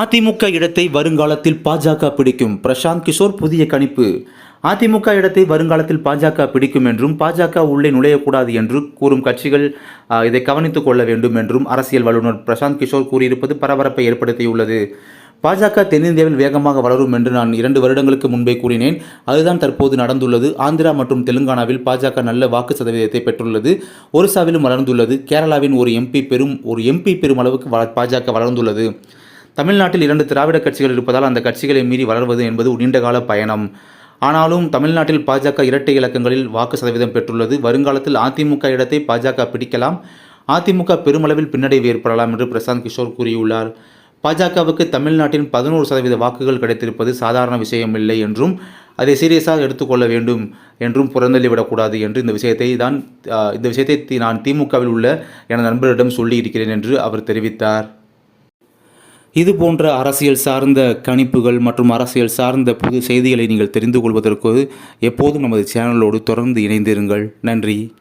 அதிமுக இடத்தை வருங்காலத்தில் பாஜக பிடிக்கும். பிரசாந்த் கிஷோர் புதிய கணிப்பு. அதிமுக இடத்தை வருங்காலத்தில் பாஜக பிடிக்கும் என்றும் பாஜக உள்ளே நுழையக்கூடாது என்று கூறும் கட்சிகள் இதை கவனித்துக் கொள்ள வேண்டும் என்றும் அரசியல் வல்லுநர் பிரசாந்த் கிஷோர் கூறியிருப்பது பரபரப்பை ஏற்படுத்தியுள்ளது. பாஜக தென்னிந்தியாவில் வேகமாக வளரும் என்று நான் 2 வருடங்களுக்கு முன்பே கூறினேன். அதுதான் தற்போது நடந்துள்ளது. ஆந்திரா மற்றும் தெலுங்கானாவில் பாஜக நல்ல வாக்கு சதவீதத்தை பெற்றுள்ளது. ஒரிசாவிலும் வளர்ந்துள்ளது. கேரளாவின் ஒரு எம்பி பெறும் அளவுக்கு பாஜக வளர்ந்துள்ளது. தமிழ்நாட்டில் 2 திராவிட கட்சிகள் இருப்பதால் அந்த கட்சிகளை மீறி வளர்வது என்பது நீண்டகால பயணம். ஆனாலும் தமிழ்நாட்டில் பாஜக இரட்டை இலக்கங்களில் வாக்கு சதவீதம் பெற்றுள்ளது. வருங்காலத்தில் அதிமுக இடத்தை பாஜக பிடிக்கலாம். அதிமுக பெருமளவில் பின்னடைவு ஏற்படலாம் என்று பிரசாந்த் கிஷோர் கூறியுள்ளார். பாஜகவுக்கு தமிழ்நாட்டின் 11% வாக்குகள் கிடைத்திருப்பது சாதாரண விஷயமில்லை என்றும் அதை சீரியஸாக எடுத்துக்கொள்ள வேண்டும் என்றும் புறந்தள்ளிவிடக்கூடாது என்று இந்த விஷயத்தை நான் திமுகவில் உள்ள எனது நண்பரிடம் சொல்லியிருக்கிறேன் என்று அவர் தெரிவித்தார். இது போன்ற அரசியல் சார்ந்த கணிப்புகள் மற்றும் அரசியல் சார்ந்த புது செய்திகளை நீங்கள் தெரிந்து கொள்வதற்கு எப்போதும் நமது சேனலோடு தொடர்ந்து இணைந்திருங்கள். நன்றி.